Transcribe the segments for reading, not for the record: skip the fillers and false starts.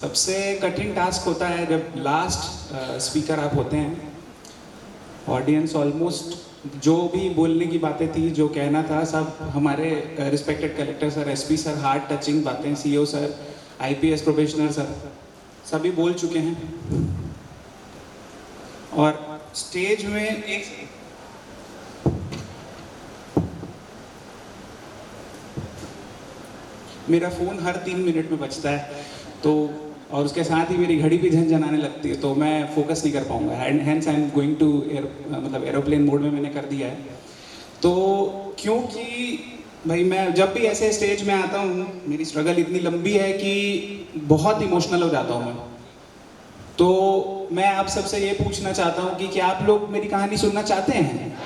सबसे कठिन टास्क होता है जब लास्ट स्पीकर आप होते हैं। ऑडियंस ऑलमोस्ट जो भी बोलने की बातें थी, जो कहना था, सब हमारे respected collector sir, SP sir, heart touching बातें, CEO sir, IPS probationer sir सभी बोल चुके हैं। और स्टेज में एक मेरा फ़ोन हर 3 मिनट में बजता है, तो और उसके साथ ही मेरी घड़ी भी झनझनाने लगती है, तो मैं फोकस नहीं कर पाऊंगा। Hence I am going to मतलब एरोप्लेन मोड में मैंने कर दिया है। तो क्योंकि भाई मैं जब भी ऐसे स्टेज में आता हूँ, मेरी स्ट्रगल इतनी लंबी है कि बहुत इमोशनल हो जाता हूँ मैं। तो मैं आप सबसे ये पूछना चाहता हूँ कि क्या आप लोग मेरी कहानी सुनना चाहते हैं?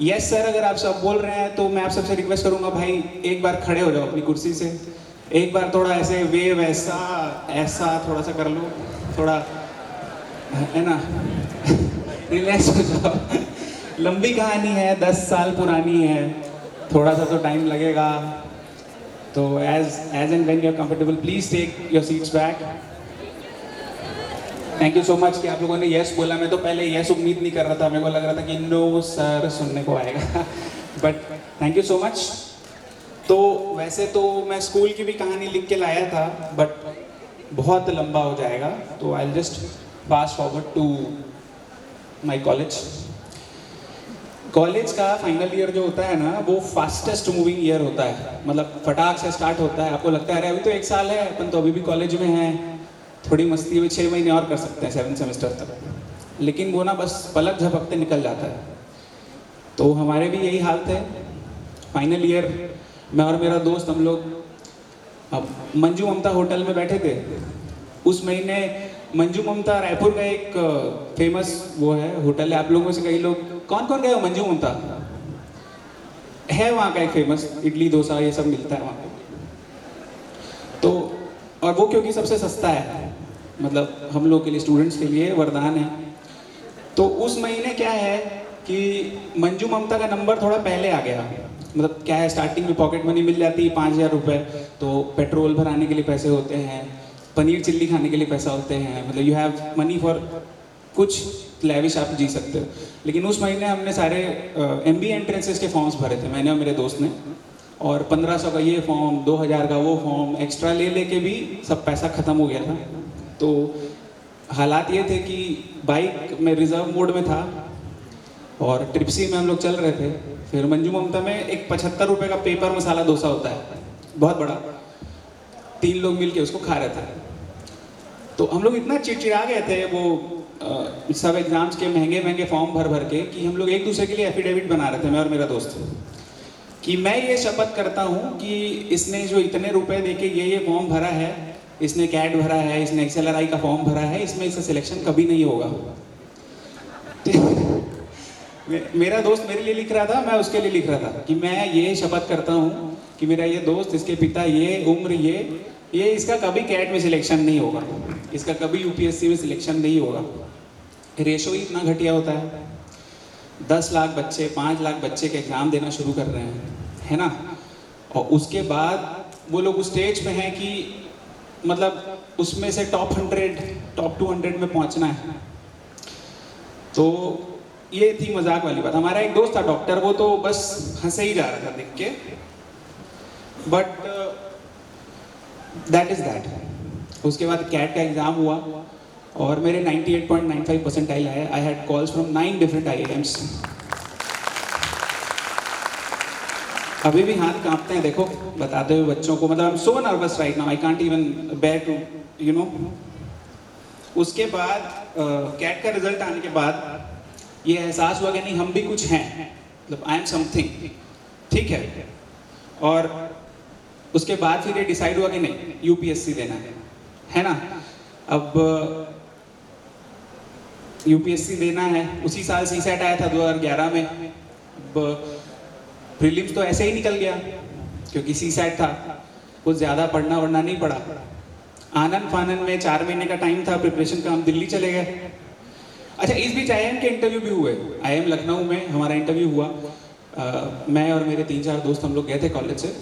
यस सर, अगर आप सब बोल रहे हैं तो मैं आप सबसे रिक्वेस्ट करूंगा, भाई एक बार खड़े हो जाओ अपनी कुर्सी से, एक बार थोड़ा ऐसे वेव ऐसा ऐसा थोड़ा सा कर लो, थोड़ा है ना रिलैक्स हो जाओ। लंबी कहानी है, 10 साल पुरानी है, थोड़ा सा तो टाइम लगेगा। तो as and when you are comfortable, please take your seats back. Thank you so much कि आप लोगों ने यस बोला। मैं तो पहले यस उम्मीद नहीं कर रहा था, मेरे को लग रहा था कि नो सर सुनने को आएगा। But thank you so much. तो वैसे तो मैं स्कूल की भी कहानी लिख के लाया था, बट बहुत लंबा हो जाएगा, तो I just fast forward to my college. College का फाइनल ईयर जो होता है ना, वो फास्टेस्ट मूविंग ईयर होता है। मतलब फटाक से स्टार्ट होता है, आपको लगता है अरे अभी तो 1 साल है, अपन तो अभी भी कॉलेज में हैं, थोड़ी मस्ती में 6 महीने और कर सकते हैं 7 सेमेस्टर तक। लेकिन वो ना बस पलक झपकते निकल जाता है। तो हमारे भी यही हाल थे। फाइनल ईयर मैं और मेरा दोस्त, हम लोग मंजू ममता होटल में बैठे थे। उस महीने मंजू ममता रायपुर का एक फेमस वो है होटल है, आप लोगों में से कई लोग कौन कौन गए हो? मंजू ममता है वहाँ का एक फेमस, इडली डोसा ये सब मिलता है वहाँ पे। तो और वो क्योंकि सबसे सस्ता है, मतलब हम लोग के लिए, स्टूडेंट्स के लिए वरदान है। तो उस महीने क्या है कि मंजू ममता का नंबर थोड़ा पहले आ गया। मतलब क्या है, स्टार्टिंग में पॉकेट मनी मिल जाती है 5,000 रुपये, तो पेट्रोल भराने के लिए पैसे होते हैं, पनीर चिल्ली खाने के लिए पैसा होते हैं, मतलब यू हैव मनी फॉर कुछ लैविश आप जी सकते हो। लेकिन उस महीने हमने सारे MBA एंट्रेंसेस के फॉर्म्स भरे थे, मैंने और मेरे दोस्त ने। और 1500 का ये फॉर्म, 2000 का वो फॉर्म, एक्स्ट्रा ले के भी सब पैसा ख़त्म हो गया था। तो हालात ये थे कि बाइक में रिजर्व मोड में था और ट्रिप्सी में हम लोग चल रहे थे। फिर मंजू ममता में एक 75 रुपये का पेपर मसाला डोसा होता है, बहुत बड़ा, 3 लोग मिलके उसको खा रहे थे। तो हम लोग इतना चिड़चिड़ा गए थे वो सब एग्जाम्स के महंगे महंगे फॉर्म भर के, कि हम लोग एक दूसरे के लिए एफिडेविट बना रहे थे, मैं और मेरा दोस्त, कि मैं ये शपथ करता हूँ कि इसने जो इतने रुपए दे के ये फॉर्म भरा है, इसने कैट भरा है, इसने XLRI का फॉर्म भरा है, इसमें इसका सिलेक्शन कभी नहीं होगा। मेरा दोस्त मेरे लिए लिख रहा था, मैं उसके लिए लिख रहा था कि मैं ये शपथ करता हूँ कि मेरा ये दोस्त, इसके पिता, ये उम्र, ये इसका कभी कैट में सिलेक्शन नहीं होगा, इसका कभी UPSC में सिलेक्शन नहीं होगा। रेशो ही इतना घटिया होता है। 10 लाख बच्चे, 5 लाख बच्चे के एग्ज़ाम देना शुरू कर रहे हैं, है ना? और उसके बाद वो लोग उस स्टेज पे हैं कि मतलब उसमें से टॉप 100, टॉप 200 में पहुंचना है। तो ये थी मजाक वाली बात। हमारा एक दोस्त था डॉक्टर, वो तो बस हंसे ही जा रहा था देख के, बट दैट इज दैट। उसके बाद कैट का एग्ज़ाम हुआ और मेरे 98.95 परसेंटाइल आए। I had calls from 9 different IIMs। अभी भी हाथ कांपते हैं देखो बताते हुए बच्चों को, मतलब I am so nervous right now, I can't even bear to you know. उसके बाद कैट का रिजल्ट आने के बाद ये एहसास हुआ कि नहीं, हम भी कुछ हैं, मतलब आई एम समथिंग, ठीक है। और उसके बाद फिर ये डिसाइड हुआ कि नहीं UPSC देना है ना। अब UPSC देना है। उसी साल CSAT आया था 2011 में। अब प्रीलिम्स तो ऐसे ही निकल गया क्योंकि CSAT था, कुछ ज़्यादा पढ़ना वढ़ना नहीं पड़ा। आनन फानन में 4 महीने का टाइम था प्रिपरेशन का, हम दिल्ली चले गए। अच्छा, इस बीच IIM के इंटरव्यू भी हुए। IIM लखनऊ में हमारा इंटरव्यू हुआ। मैं और मेरे 3-4 दोस्त हम लोग गए थे कॉलेज से,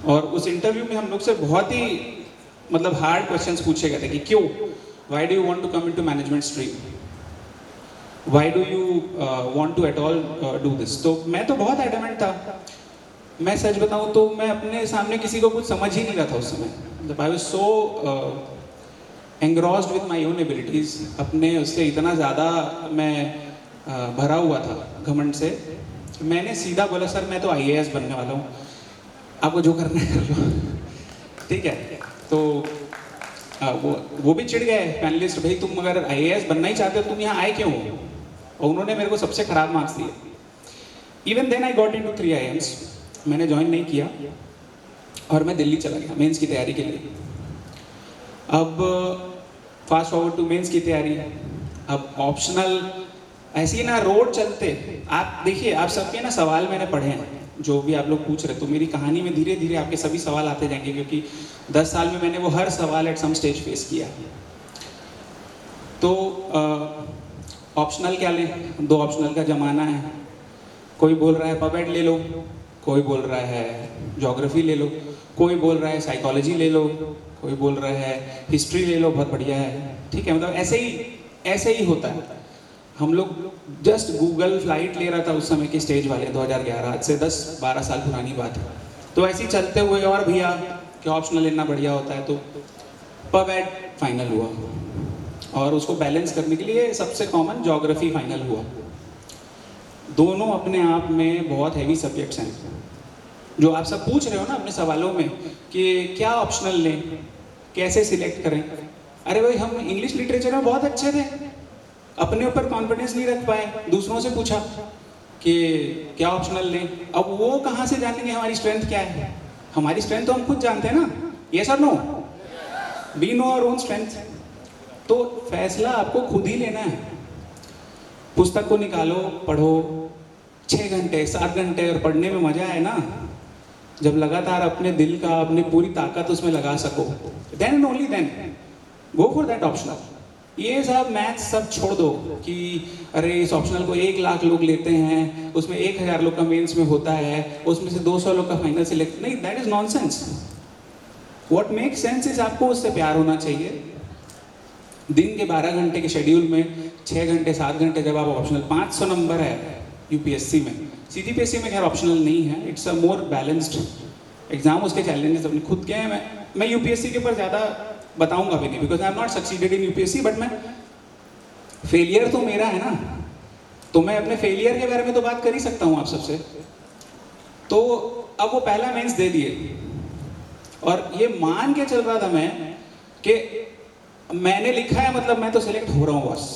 और उस इंटरव्यू में हम लोग से बहुत ही मतलब हार्ड क्वेश्चंस पूछे गए थे कि क्यों, why do you want to come into management stream, why do you want to at all do this. तो मैं तो बहुत एडमेंट था। मैं सच बताऊं तो मैं अपने सामने किसी को कुछ समझ ही नहीं रहा था उस समय। मतलब I was so engrossed with my own abilities, अपने उससे इतना ज़्यादा मैं भरा हुआ था घमंड से। मैंने सीधा बोला सर मैं तो आईएएस बनने वाला हूँ, आपको जो करना है कर लो। ठीक है, तो वो भी चिढ़ गए पैनलिस्ट, भाई तुम अगर आईएएस बनना ही चाहते हो तुम यहाँ आए क्यों हो। और उन्होंने मेरे को सबसे खराब मार्क्स दिए। Even then I got into 3 IIMs, मैंने ज्वाइन नहीं किया और मैं दिल्ली चला गया मेंस की तैयारी के लिए। अब फास्ट फॉरवर्ड टू मेंस की तैयारी। अब ऑप्शनल ऐसी ना रोड चलते, आप देखिए आप सबके ना सवाल मैंने पढ़े हैं जो भी आप लोग पूछ रहे, तो मेरी कहानी में धीरे धीरे आपके सभी सवाल आते जाएंगे, क्योंकि 10 साल में मैंने वो हर सवाल एट सम स्टेज फेस किया। तो ऑप्शनल क्या लें, 2 ऑप्शनल का ज़माना है। कोई बोल रहा है पबेड ले लो, कोई बोल रहा है ज्योग्राफी ले लो, कोई बोल रहा है साइकोलॉजी ले लो, कोई बोल रहा है हिस्ट्री ले लो, बहुत बढ़िया है। ठीक है, मतलब ऐसे ही होता है। हम लोग जस्ट गूगल फ्लाइट ले रहा था उस समय के स्टेज वाले 2011, आज से 10-12 साल पुरानी बात है। तो ऐसे ही चलते हुए और भैया क्या ऑप्शनल लेना बढ़िया होता है, तो पबेड फाइनल हुआ और उसको बैलेंस करने के लिए सबसे कॉमन ज्योग्राफी फाइनल हुआ। दोनों अपने आप में बहुत हैवी सब्जेक्ट्स हैं। जो आप सब पूछ रहे हो ना अपने सवालों में कि क्या ऑप्शनल लें, कैसे सिलेक्ट करें, अरे भाई हम इंग्लिश लिटरेचर में बहुत अच्छे थे, अपने ऊपर कॉन्फिडेंस नहीं रख पाए, दूसरों से पूछा कि क्या ऑप्शनल लें। अब वो कहाँ से जानेंगे हमारी स्ट्रेंथ क्या है। हमारी स्ट्रेंथ तो हम खुद जानते हैं ना, यस और no, we know our own strength. तो फैसला आपको खुद ही लेना है। पुस्तक को निकालो, पढ़ो 6 घंटे 7 घंटे, और पढ़ने में मजा आए ना जब लगातार अपने दिल का, अपनी पूरी ताकत उसमें लगा सको, then and only then go for that optional. ये सब मैथ्स सब छोड़ दो कि अरे इस ऑप्शनल को 1 लाख लोग लेते हैं, उसमें 1000 लोग का मेंस में होता है, उसमें से 200 लोग का फाइनल सिलेक्ट, नहीं, that is nonsense. What make sense is आपको उससे प्यार होना चाहिए। दिन के 12 घंटे के शेड्यूल में 6 घंटे 7 घंटे जब आप ऑप्शनल, 500 नंबर है यूपीएससी में, सीजीपीएससी में खैर ऑप्शनल नहीं है, it's a more balanced exam. उसके चैलेंजेस अपने खुद के हैं। मैं यूपीएससी के ऊपर ज़्यादा बताऊंगा भी नहीं, because I am not succeeded in UPSC, but मैं फेलियर तो मेरा है ना, तो मैं अपने फेलियर के बारे में तो बात कर ही सकता हूँ आप सबसे। तो अब वो पहला मेंस दे दिए और ये मान के चल रहा था मैं कि मैंने लिखा है, मतलब मैं तो सिलेक्ट हो रहा हूँ बस।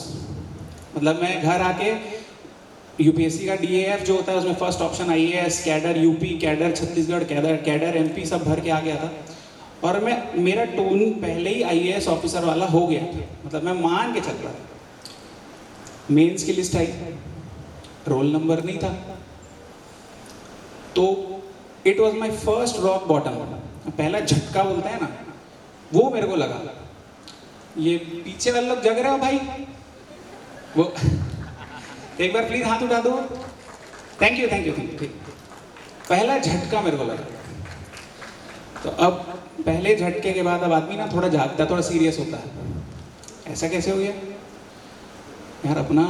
मतलब मैं घर आके यूपीएससी का डीएएफ जो होता है उसमें first option IAS, cadre UP, cadre Chhattisgarh, cadre MP सब भर के आ गया था। और मेरा टोन पहले ही आईएएस ऑफिसर वाला हो गया, मतलब मैं मान के चल रहा था। मेंस की लिस्ट आई, रोल नंबर नहीं था, तो it was my first rock bottom. पहला झटका बोलते हैं ना, वो मेरे को लगा। ये पीछे वाले लोग जग रहे हो भाई, वो एक बार प्लीज हाथ उठा दो, thank you thank you thank you. पहला झटका मेरे को लगा। तो अब पहले झटके के बाद अब आदमी ना थोड़ा जागता, थोड़ा सीरियस होता है। ऐसा कैसे हो गया यार, अपना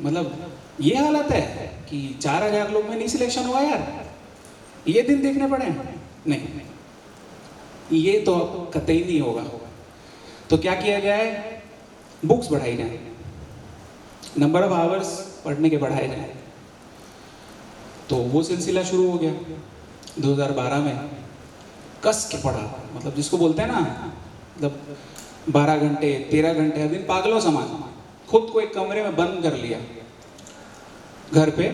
मतलब ये हालत है कि 4000 लोग में नहीं सिलेक्शन हुआ यार, ये दिन देखने पड़े। नहीं, ये तो कतई नहीं होगा। तो क्या किया जाए, बुक्स बढ़ाई जाए, नंबर ऑफ आवर्स पढ़ने के बढ़ाए जाए। तो वो सिलसिला शुरू हो गया 2012 में। कस के पढ़ा, मतलब जिसको बोलते हैं ना, मतलब 12 घंटे 13 घंटे हर दिन पागलों समान खुद को एक कमरे में बंद कर लिया। घर पे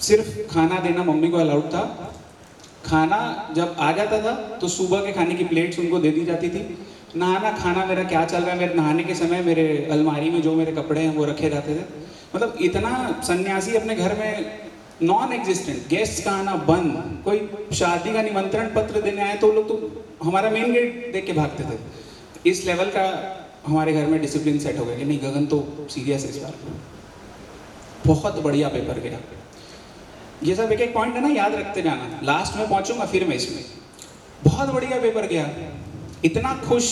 सिर्फ खाना देना मम्मी को अलाउड था। खाना जब आ जाता था तो सुबह के खाने की प्लेट्स उनको दे दी जाती थी। नहाना खाना मेरा क्या चल रहा है, मेरे नहाने के समय मेरे अलमारी में जो मेरे कपड़े हैं वो रखे जाते थे। मतलब इतना सन्यासी अपने घर में नॉन एग्जिस्टेंट। गेस्ट का आना बंद, कोई शादी का निमंत्रण पत्र देने आए तो लोग तो हमारा मेन गेट देख के भागते थे। इस लेवल का हमारे घर में डिसिप्लिन सेट हो गया कि नहीं, गगन तो सीरियस है इस बार। बहुत बढ़िया पेपर गया। ये सब एक एक पॉइंट है ना, याद रखते जाना। लास्ट में पहुंचूंगा फिर मैं इसमें। बहुत बढ़िया पेपर गया, इतना खुश,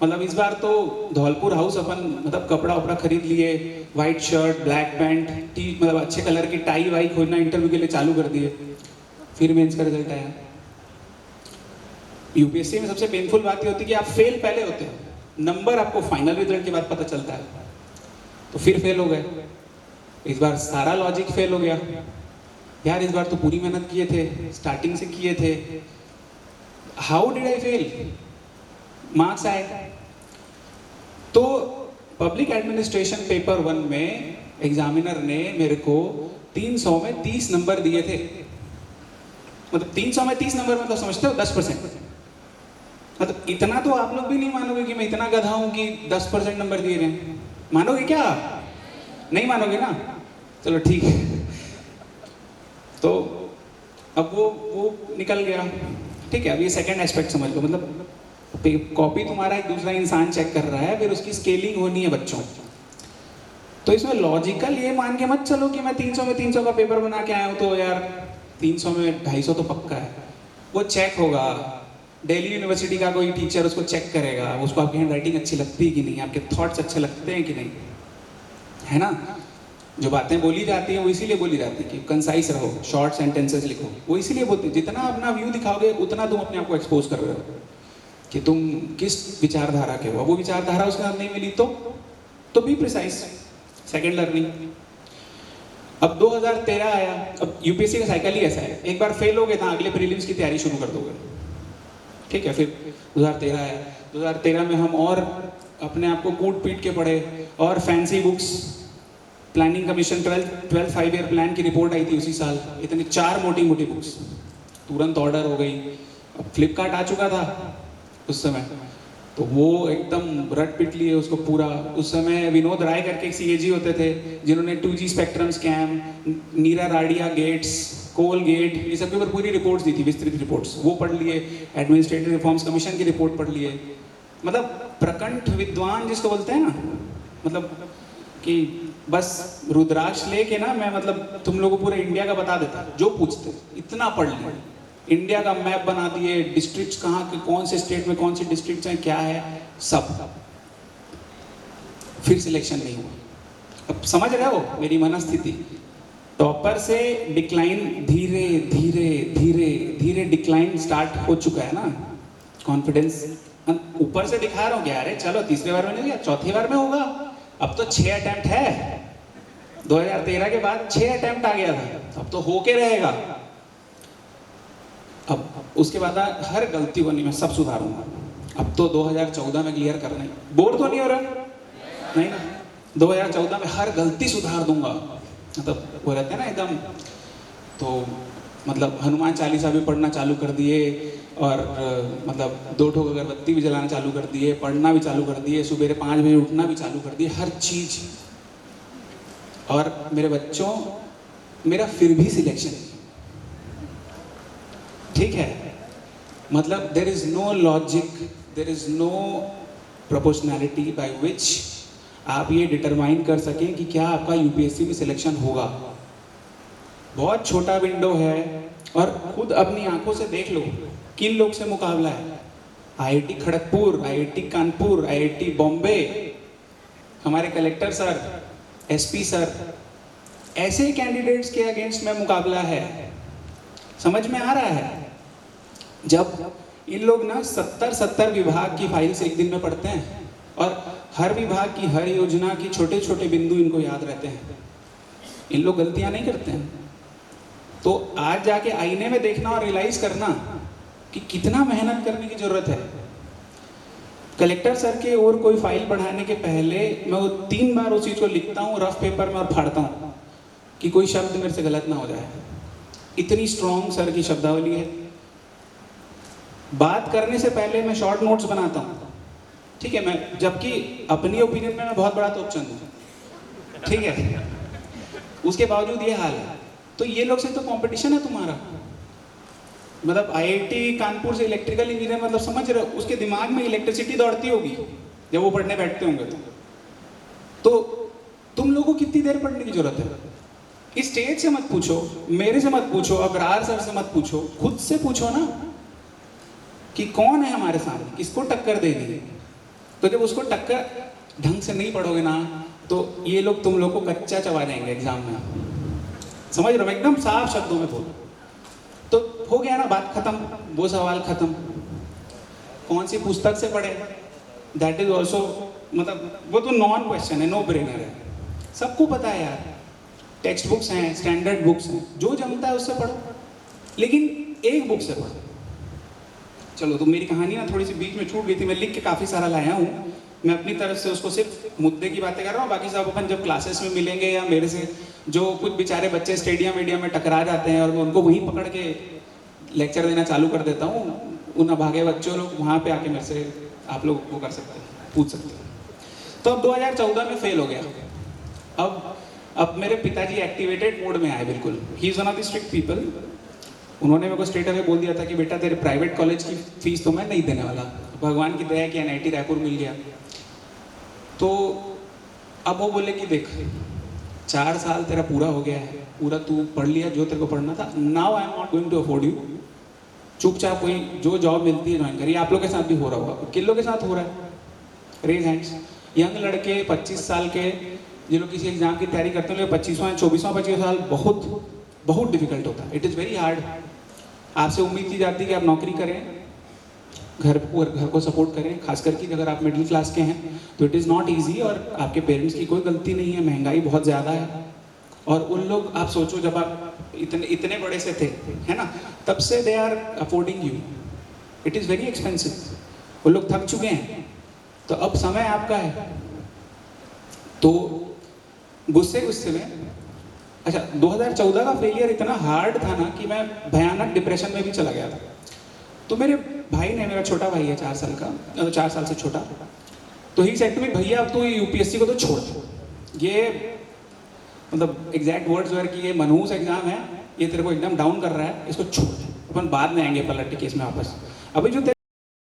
मतलब इस बार तो धौलपुर हाउस अपन मतलब कपड़ा वपड़ा खरीद लिए, white shirt black pant T, मतलब अच्छे कलर की टाई वाई खोजना इंटरव्यू के लिए चालू कर दिए। फिर मेंस का रिजल्ट आया। यूपीएससी में सबसे पेनफुल बात ये होती है कि आप फेल पहले होते हो, नंबर आपको फाइनल रिजल्ट के बाद पता चलता है। तो फिर फेल हो गए। इस बार सारा लॉजिक फेल हो गया। यार इस बार तो पूरी मेहनत किए थे, स्टार्टिंग से किए थे, how did I fail? Marks आए। तो पब्लिक एडमिनिस्ट्रेशन पेपर 1 में एग्जामिनर ने मेरे को 300 में 30 नंबर दिए थे। मतलब 300 में 30 नंबर मतलब समझते हो 10%। मतलब इतना तो आप लोग भी नहीं मानोगे कि मैं इतना गधा हूं कि 10% नंबर दिए गए। मानोगे क्या? नहीं मानोगे ना? चलो ठीक है। तो अब वो निकल गया। ठीक है, अब ये सेकंड एस्पेक्ट समझ लो। मतलब कॉपी तुम्हारा एक दूसरा इंसान चेक कर रहा है, फिर उसकी स्केलिंग होनी है बच्चों। तो इसमें लॉजिकल ये मान के मत चलो कि मैं 300 में 300 का पेपर बना के आया हूँ तो यार 300 में 250 तो पक्का है। वो चेक होगा, दिल्ली यूनिवर्सिटी का कोई टीचर उसको चेक करेगा, उसको आपकी हैंड राइटिंग अच्छी लगती है कि नहीं, आपके थॉट्स अच्छे लगते हैं कि नहीं, है ना? जो बातें बोली जाती हैं वो इसीलिए बोली जाती है कि कंसाइज रहो, शॉर्ट सेंटेंसेस लिखो। वो इसीलिए बोलते हैं जितना अपना व्यू दिखाओगे उतना तुम अपने आप को एक्सपोज कर रहे हो कि तुम किस विचारधारा के हो। वो विचारधारा उसके साथ नहीं मिली तो बी प्रिसाइज। Second learning. अब 2013 आया। अब यूपीएससी का साइकिल ही ऐसा है, एक बार फेल हो गए तो अगले प्रीलिम्स की तैयारी शुरू कर दोगे। ठीक है, फिर 2013 आया। 2013 में हम और अपने आप को कूट पीट के पढ़े और fancy books, planning commission 12 5 year plan की रिपोर्ट आई थी उसी साल, इतनी 4 मोटी मोटी बुक्स, तुरंत ऑर्डर हो गई। अब फ्लिपकार्ट आ चुका था उस समय, तो वो एकदम रट पिट लिए उसको पूरा। उस समय विनोद राय करके सीएजी होते थे जिन्होंने 2G स्पेक्ट्रम स्कैम, नीरा राडिया गेट्स, कोल गेट, ये सब के ऊपर पूरी रिपोर्ट्स दी थी, विस्तृत रिपोर्ट्स, वो पढ़ लिए। एडमिनिस्ट्रेटिव रिफॉर्म्स कमीशन की रिपोर्ट पढ़ लिए। मतलब प्रकंठ विद्वान जिसको बोलते हैं ना, मतलब कि बस रुद्राक्ष लेके ना मैं मतलब तुम लोगों को पूरे इंडिया का बता देता, जो पूछते इतना पढ़ लिया। इंडिया का मैप बना दिए, डिस्ट्रिक्ट्स कहाँ के, कौन से स्टेट में कौन से डिस्ट्रिक्ट्स हैं, क्या है, सब। फिर सिलेक्शन नहीं हुआ। अब समझ रहे हो मेरी मनस्थिति? टॉपर से डिक्लाइन धीरे धीरे धीरे धीरे डिक्लाइन स्टार्ट हो चुका है ना। कॉन्फिडेंस ऊपर से दिखा रहा हूँ कि अरे चलो तीसरे बार में नहीं गया, चौथी बार में होगा। अब तो 6 अटेम्प्ट है, 2013 के बाद 6 अटेम्प्ट आ गया था, अब तो होके रहेगा। अब उसके बाद हर गलती को नहीं, मैं सब सुधारूंगा। अब तो 2014 में क्लियर करना है। बोर तो नहीं हो रहा? नहीं ना। 2014 में हर गलती सुधार दूंगा। मतलब वो रहते हैं ना एकदम। तो मतलब हनुमान चालीसा भी पढ़ना चालू कर दिए और मतलब 2 ठोक अगरबत्ती भी जलाना चालू कर दिए, पढ़ना भी चालू कर दिए, सुबह 5 बजे उठना भी चालू कर दिए, हर चीज। और मेरे बच्चों, मेरा फिर भी सिलेक्शन, ठीक है, मतलब there is no logic, there is no proportionality by which आप ये डिटरमाइन कर सकें कि क्या आपका यूपीएससी में सिलेक्शन होगा। बहुत छोटा विंडो है और खुद अपनी आंखों से देख लो किन लोग से मुकाबला है। IIT Kharagpur, IIT Kanpur, IIT Bombay, हमारे कलेक्टर सर, एसपी सर, ऐसे कैंडिडेट्स के अगेंस्ट में मुकाबला है। समझ में आ रहा है? जब इन लोग ना 70 विभाग की फाइल्स एक दिन में पढ़ते हैं और हर विभाग की हर योजना की छोटे छोटे बिंदु इनको याद रहते हैं, इन लोग गलतियां नहीं करते हैं। तो आज जाके आईने में देखना और रियलाइज करना कि कितना मेहनत करने की जरूरत है। कलेक्टर सर के और कोई फाइल बढ़ाने के पहले मैं वो 3 बार उस चीज को लिखता हूँ रफ पेपर में और फाड़ता हूँ कि कोई शब्द मेरे से गलत ना हो जाए। इतनी स्ट्रॉन्ग सर की शब्दावली है। बात करने से पहले मैं शॉर्ट नोट्स बनाता हूँ, ठीक है, मैं जबकि अपनी ओपिनियन में मैं बहुत बड़ा तोपचंद हूँ, ठीक है, उसके बावजूद ये हाल है। तो ये लोग से तो कंपटीशन है तुम्हारा। मतलब आईआईटी कानपुर से इलेक्ट्रिकल इंजीनियर, मतलब समझ रहे हो, उसके दिमाग में इलेक्ट्रिसिटी दौड़ती होगी जब वो पढ़ने बैठते होंगे। तो तुम लोगों को कितनी देर पढ़ने की जरूरत है? इस स्टेज से मत पूछो, मेरे से मत पूछो, अग्रार सर से मत पूछो, खुद से पूछो ना। कि कौन है हमारे सामने, किसको टक्कर देनी है। तो जब उसको टक्कर ढंग से नहीं पढ़ोगे ना, तो ये लोग तुम लोग को कच्चा चबा देंगे एग्जाम में। समझ रहे हो, एकदम साफ शब्दों में बोलो। तो हो गया ना, बात खत्म, वो सवाल खत्म। कौन सी पुस्तक से पढ़े, दैट इज ऑल्सो, मतलब वो तो नॉन क्वेश्चन है, नो ब्रेनर है, सबको पता है यार। टेक्स्ट बुक्स हैं, स्टैंडर्ड बुक्स हैं, जो जमता है उससे पढ़ो, लेकिन एक बुक से पढ़ो। चलो, तो मेरी कहानी ना थोड़ी सी बीच में छूट गई थी, मैं लिख के काफ़ी सारा लाया हूँ। मैं अपनी तरफ से उसको सिर्फ मुद्दे की बातें कर रहा हूँ, बाकी सब अपन जब क्लासेस में मिलेंगे या मेरे से जो कुछ बेचारे बच्चे स्टेडियम वेडियम में टकरा जाते हैं और मैं उनको वहीं पकड़ के लेक्चर देना चालू कर देता हूँ, उन अभागे बच्चों लोग वहाँ पे आके मेरे से आप लोग वो कर सकते हैं, पूछ सकते हैं। तो अब 2014 में फेल हो गया। अब मेरे पिताजी एक्टिवेटेड मोड में आए बिल्कुल। He is one of the strict people. उन्होंने मेरे को स्ट्रेट अवे बोल दिया था कि बेटा तेरे प्राइवेट कॉलेज की फीस तो मैं नहीं देने वाला, भगवान की दया कि NIT रायपुर मिल गया। तो अब वो बोले कि देख, 4 साल तेरा पूरा हो गया है, पूरा तू पढ़ लिया जो तेरे को पढ़ना था, now I am not going to afford you. चुपचाप कोई जो जॉब मिलती है ज्वाइन करिए। आप लोग के साथ भी हो रहा होगा, किन लोग के साथ हो रहा है, रेज हैंड्स। यंग लड़के 25 साल के जो लोग किसी एग्जाम की तैयारी करते हैं, 25वां 24वां साल बहुत डिफिकल्ट होता है। It is very hard. आपसे उम्मीद की जाती है कि आप नौकरी करें, घर को सपोर्ट करें, खास करके अगर आप मिडिल क्लास के हैं तो इट इज़ नॉट ईजी। और आपके पेरेंट्स की कोई गलती नहीं है, महंगाई बहुत ज़्यादा है। और उन लोग, आप सोचो जब आप इतने बड़े से थे, है ना, तब से they are affording you. It is very expensive. वो लोग थक चुके हैं, तो अब समय आपका है। तो गुस्से में, अच्छा, 2014 का फेलियर इतना हार्ड था ना कि मैं भयानक डिप्रेशन में भी चला गया था। तो मेरे भाई ने, मेरा छोटा भाई है 4 साल का, 4 साल से छोटा, तो ही सेड टू मी, भैया अब तो ये UPSC को तो छोड़, ये मतलब एग्जैक्ट वर्ड्स वर कि ये मनहूस एग्जाम है, ये तेरे को एकदम डाउन कर रहा है, इसको छोड़, अपन बाद में आएंगे पलट केस में वापस। अभी जो